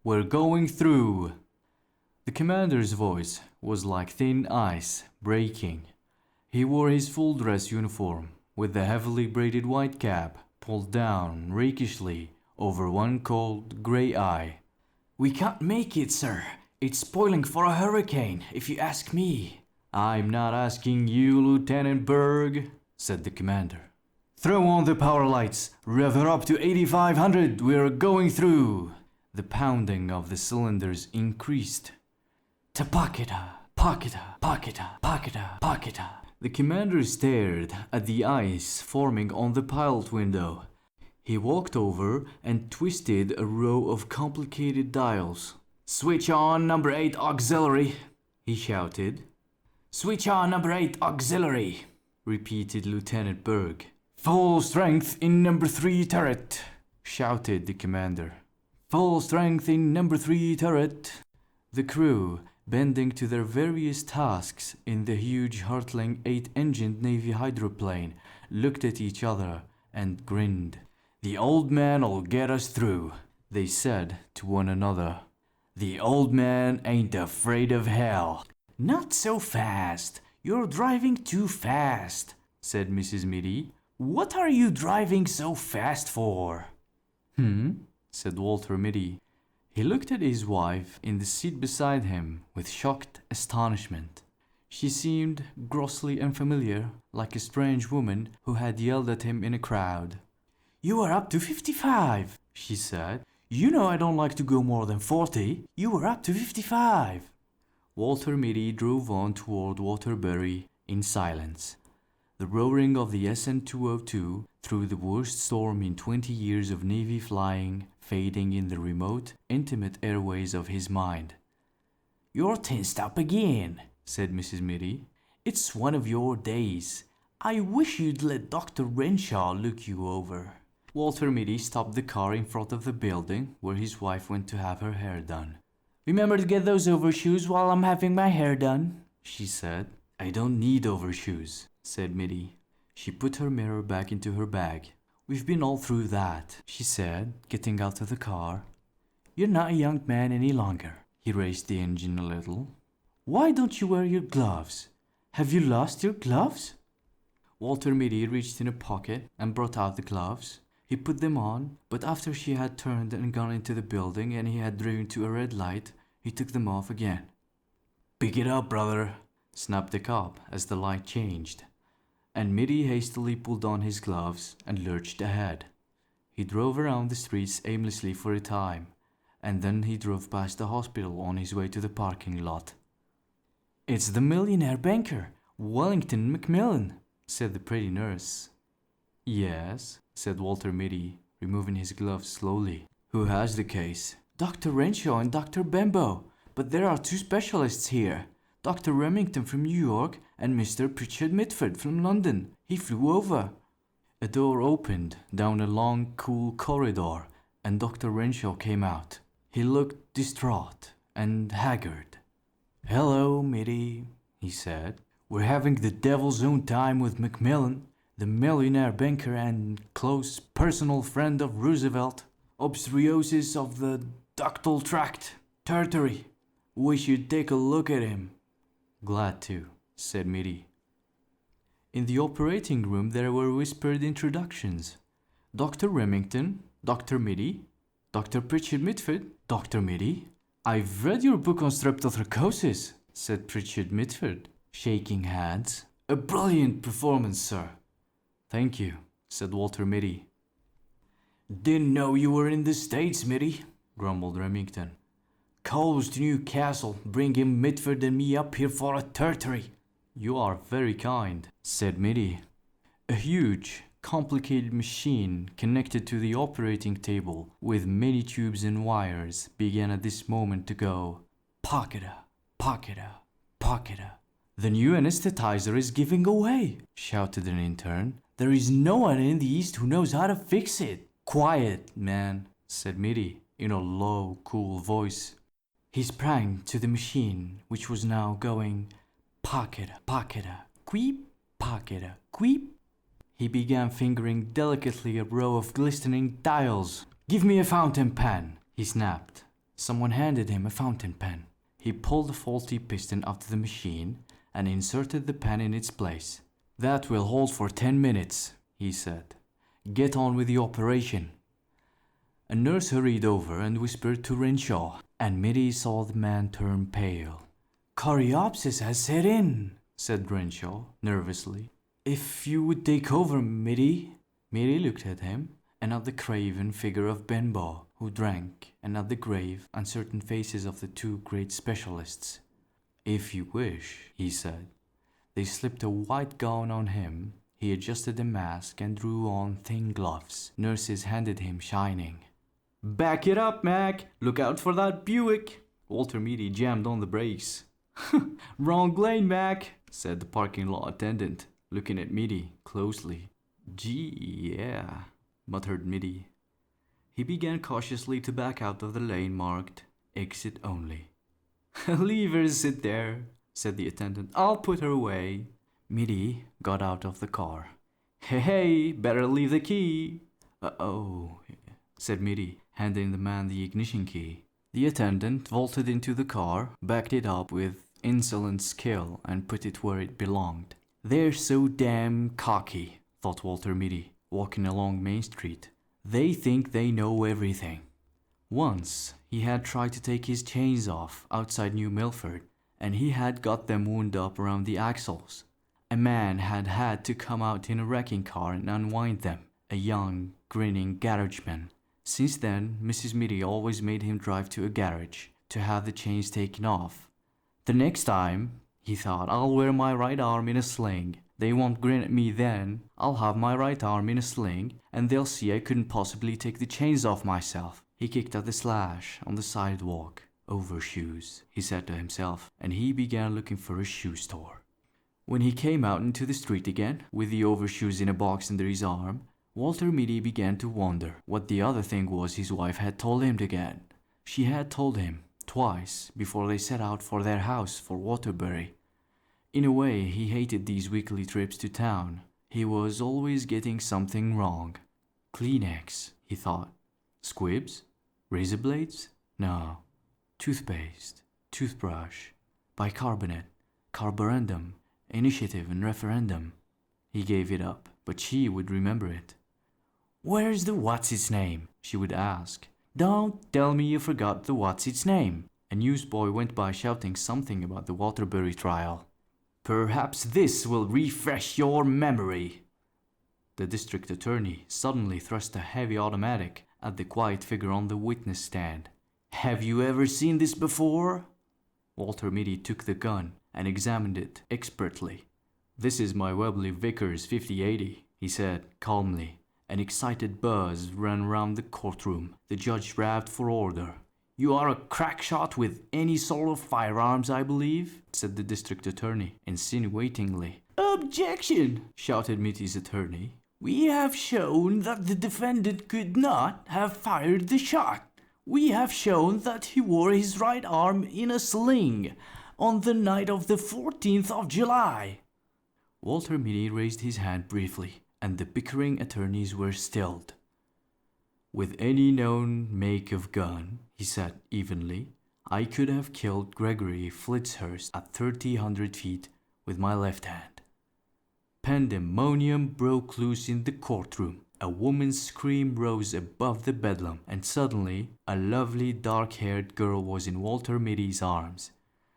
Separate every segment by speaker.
Speaker 1: We're going through. The commander's voice was like thin ice breaking. He wore his full dress uniform with the heavily braided white cap pulled down rakishly over one cold grey eye. We can't make it, sir. It's spoiling for a hurricane, if you ask me. I'm not asking you, Lieutenant Berg, said the commander. Throw on the power lights. Rev her up to 8,500. We're going through. The pounding of the cylinders increased. Tapakita, pakita, pakita, pakita, pakita. The commander stared at the ice forming on the pilot window. He walked over and twisted a row of complicated dials. Switch on number 8 auxiliary, he shouted. Switch on number 8 auxiliary, repeated Lieutenant Berg. Full strength in number 3 turret, shouted the commander. Full strength in number 3 turret. The crew, bending to their various tasks in the huge hurtling 8-engined Navy hydroplane, looked at each other and grinned. The old man'll get us through, they said to one another. The old man ain't afraid of hell. Not so fast. You're driving too fast, said Mrs. Mitty. What are you driving so fast for? Said Walter Mitty. He looked at his wife in the seat beside him with shocked astonishment. She seemed grossly unfamiliar, like a strange woman who had yelled at him in a crowd. You are up to 55, she said. You know I don't like to go more than 40. You were up to 55. Walter Mitty drove on toward Waterbury in silence. The roaring of the SN-202 through the worst storm in 20 years of Navy flying, fading in the remote, intimate airways of his mind. You're tensed up again, said Mrs. Mitty. It's one of your days. I wish you'd let Dr. Renshaw look you over. Walter Mitty stopped the car in front of the building where his wife went to have her hair done. Remember to get those overshoes while I'm having my hair done, she said. I don't need overshoes, said Mitty. She put her mirror back into her bag. We've been all through that, she said, getting out of the car. You're not a young man any longer. He raised the engine a little. Why don't you wear your gloves? Have you lost your gloves? Walter Mitty reached in a pocket and brought out the gloves. He put them on, but after she had turned and gone into the building and he had driven to a red light, he took them off again. Pick it up, brother, snapped the cop as the light changed. And Mitty hastily pulled on his gloves and lurched ahead. He drove around the streets aimlessly for a time, and then he drove past the hospital on his way to the parking lot. It's the millionaire banker, Wellington Macmillan, said the pretty nurse. Yes, said Walter Mitty, removing his gloves slowly. Who has the case? Dr. Renshaw and Dr. Bembo, but there are two specialists here. Dr. Remington from New York and Mr. Pritchard Mitford from London. He flew over. A door opened down a long, cool corridor, and Dr. Renshaw came out. He looked distraught and haggard. Hello, Mitty, he said. We're having the devil's own time with Macmillan, the millionaire banker and close personal friend of Roosevelt. Obstetriosis of the ductal tract, tertiary. Wish you'd take a look at him. Glad to, said Mitty. In the operating room there were whispered introductions. Dr. Remington, Dr. Mitty, Dr. Pritchard Mitford, Dr. Mitty. I've read your book on streptothracosis, said Pritchard Mitford, shaking hands. A brilliant performance, sir. Thank you, said Walter Mitty. Didn't know you were in the States, Mitty, grumbled Remington. Calls to Newcastle, bringing Mitford and me up here for a tertiary. You are very kind, said Mitty. A huge, complicated machine connected to the operating table with many tubes and wires began at this moment to go. Pocketa, pocketa, pocketa. The new anesthetizer is giving away, shouted an intern. There is no one in the East who knows how to fix it. Quiet, man, said Mitty in a low, cool voice. He sprang to the machine, which was now going pocketa, pocketa, queep, pocketa, queep. He began fingering delicately a row of glistening dials. Give me a fountain pen, he snapped, Someone handed him a fountain pen. He pulled the faulty piston out of the machine and inserted the pen in its place. "That will hold for 10 minutes, he said. "Get on with the operation." A nurse hurried over and whispered to Renshaw, and Mitty saw the man turn pale. "Coryopsis has set in," said Renshaw, nervously. "If you would take over, Mitty." Mitty looked at him, and at the craven figure of Benbow, who drank, and at the grave, uncertain faces of the two great specialists. "If you wish," he said. They slipped a white gown on him. He adjusted the mask and drew on thin gloves. Nurses handed him shining. "Back it up, Mac! Look out for that Buick!" Walter Mitty jammed on the brakes. "Wrong lane, Mac," said the parking lot attendant, looking at Mitty closely. "Gee, yeah," muttered Mitty. He began cautiously to back out of the lane marked "Exit Only." "Leave her sit there," said the attendant. "I'll put her away." Mitty got out of the car. Hey, better leave the key." "Uh-oh," said Mitty, handing the man the ignition key. The attendant vaulted into the car, backed it up with insolent skill, and put it where it belonged. "They're so damn cocky," thought Walter Mitty, walking along Main Street. "They think they know everything." Once he had tried to take his chains off outside New Milford, and he had got them wound up around the axles. A man had had to come out in a wrecking car and unwind them, a young, grinning garageman. Since then, Mrs. Mitty always made him drive to a garage to have the chains taken off. "The next time," he thought, "I'll wear my right arm in a sling. They won't grin at me then. I'll have my right arm in a sling, and they'll see I couldn't possibly take the chains off myself." He kicked at the slash on the sidewalk. "Overshoes," he said to himself, and he began looking for a shoe store. When he came out into the street again, with the overshoes in a box under his arm, Walter Mitty began to wonder what the other thing was his wife had told him to get. She had told him twice before they set out for their house for Waterbury. In a way, he hated these weekly trips to town. He was always getting something wrong. Kleenex, he thought. Squibs? Razor blades? No. Toothpaste, toothbrush, bicarbonate, carborundum, initiative and referendum. He gave it up, but she would remember it. "Where's the what's-its-name?" she would ask. "Don't tell me you forgot the what's-its-name." A newsboy went by shouting something about the Waterbury trial. "Perhaps this will refresh your memory." The district attorney suddenly thrust a heavy automatic at the quiet figure on the witness stand. "Have you ever seen this before?" Walter Mitty took the gun and examined it expertly. "This is my Webley Vickers 5080, he said calmly. An excited buzz ran round the courtroom. The judge rapped for order. "You are a crack shot with any sort of firearms, I believe?" said the district attorney, insinuatingly. "Objection!" shouted Mitty's attorney. "We have shown that the defendant could not have fired the shot. We have shown that he wore his right arm in a sling on the night of the 14th of July. Walter Mitty raised his hand briefly, and the bickering attorneys were stilled. "With any known make of gun," he said evenly, "I could have killed Gregory Fitzhurst at 3,000 feet with my left hand." Pandemonium broke loose in the courtroom. A woman's scream rose above the bedlam, and suddenly a lovely dark-haired girl was in Walter Mitty's arms.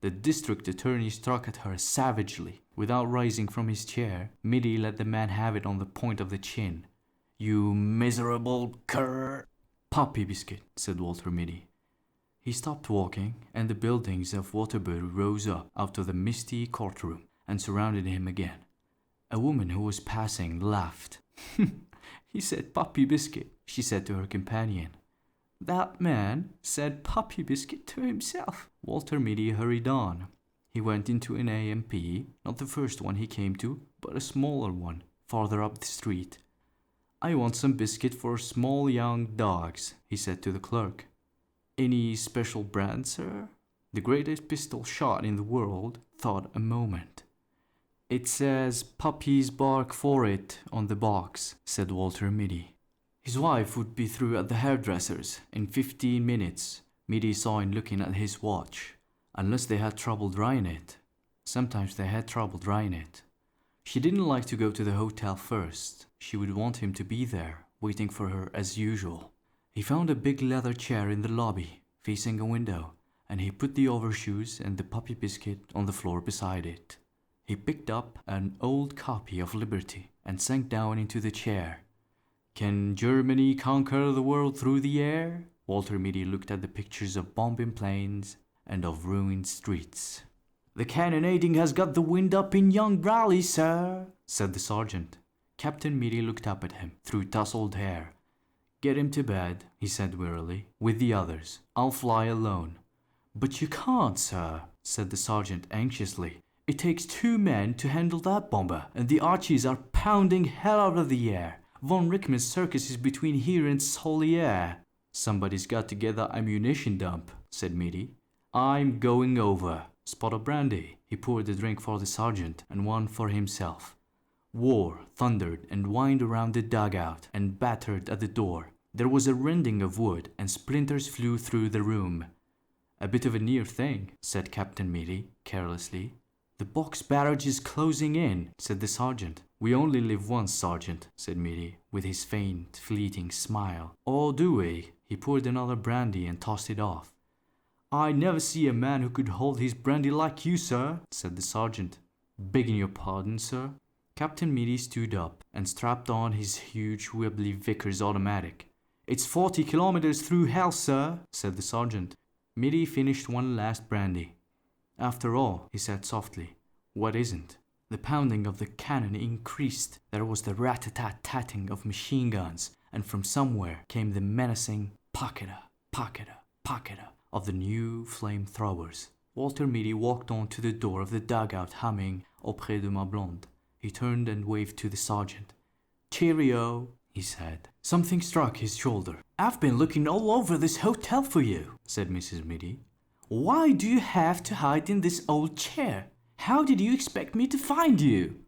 Speaker 1: The district attorney struck at her savagely. Without rising from his chair, Mitty let the man have it on the point of the chin. "You miserable cur—" "Puppy biscuit," said Walter Mitty. He stopped walking, and the buildings of Waterbury rose up out of the misty courtroom and surrounded him again. A woman who was passing laughed. "He said puppy biscuit," she said to her companion. "That man said puppy biscuit to himself." Walter Mitty hurried on. He went into an A&P, not the first one he came to, but a smaller one, farther up the street. "I want some biscuit for small young dogs," he said to the clerk. "Any special brand, sir?" The greatest pistol shot in the world thought a moment. "It says puppies bark for it on the box," said Walter Mitty. His wife would be through at the hairdresser's in 15 minutes. Mitty saw him looking at his watch. Unless they had trouble drying it. Sometimes they had trouble drying it. She didn't like to go to the hotel first. She would want him to be there, waiting for her as usual. He found a big leather chair in the lobby, facing a window, and he put the overshoes and the puppy biscuit on the floor beside it. He picked up an old copy of Liberty and sank down into the chair. Can Germany conquer the world through the air? Walter Mitty looked at the pictures of bombing planes and of ruined streets. The cannonading has got the wind up in young Raleigh, sir, said the sergeant. Captain Mitty looked up at him through tousled hair. Get him to bed, he said wearily, with the others. I'll fly alone. But you can't, sir, said the sergeant anxiously. It takes 2 men to handle that bomber, and the Archies are pounding hell out of the air. Von Rickman's circus is between here and Solier. Somebody's got to get the ammunition dump, said Mitty. I'm going over. Spot of brandy. He poured a drink for the sergeant and one for himself. War thundered and whined around the dugout and battered at the door. There was a rending of wood and splinters flew through the room. A bit of a near thing, said Captain Mitty carelessly. The box barrage is closing in, said the sergeant. We only live once, sergeant, said Mitty, with his faint, fleeting smile. Oh, do we? He poured another brandy and tossed it off. I never see a man who could hold his brandy like you, sir, said the sergeant. Begging your pardon, sir. Captain Mitty stood up and strapped on his huge Webley Vickers automatic. It's 40 kilometers through hell, sir, said the sergeant. Mitty finished one last brandy. After all, he said softly, what isn't? The pounding of the cannon increased. There was the rat-a-tat-tatting of machine guns, and from somewhere came the menacing pocketa, pocketa, pocketa of the new flamethrowers. Walter Mitty walked on to the door of the dugout humming Auprès de ma blonde. He turned and waved to the sergeant. Cheerio, he said. Something struck his shoulder. I've been looking all over this hotel for you, said Mrs. Mitty. Why do you have to hide in this old chair? How did you expect me to find you?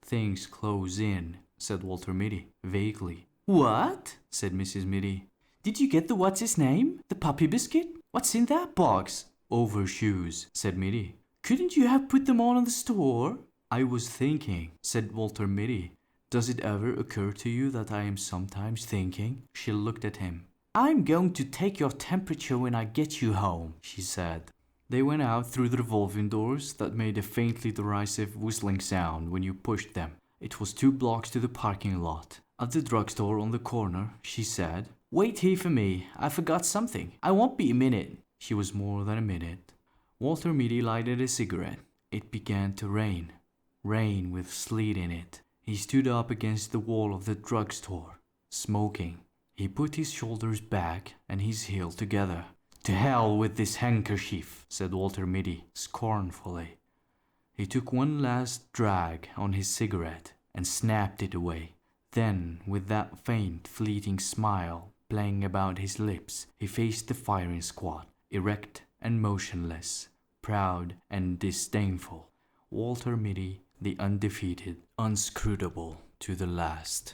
Speaker 1: Things close in, said Walter Mitty, vaguely. What? said Mrs. Mitty. Did you get the what's-his-name? The puppy biscuit? What's in that box? Overshoes, said Mitty. Couldn't you have put them on in the store? I was thinking, said Walter Mitty. Does it ever occur to you that I am sometimes thinking? She looked at him. I'm going to take your temperature when I get you home, she said. They went out through the revolving doors that made a faintly derisive whistling sound when you pushed them. It was 2 blocks to the parking lot. At the drugstore on the corner, she said, Wait here for me. I forgot something. I won't be a minute. She was more than a minute. Walter Mitty lighted a cigarette. It began to rain. Rain with sleet in it. He stood up against the wall of the drugstore, smoking. He put his shoulders back and his heel together. To hell with this handkerchief, said Walter Mitty scornfully. He took one last drag on his cigarette and snapped it away. Then, with that faint, fleeting smile playing about his lips, he faced the firing squad, erect and motionless, proud and disdainful. Walter Mitty, the undefeated, unscrutable to the last.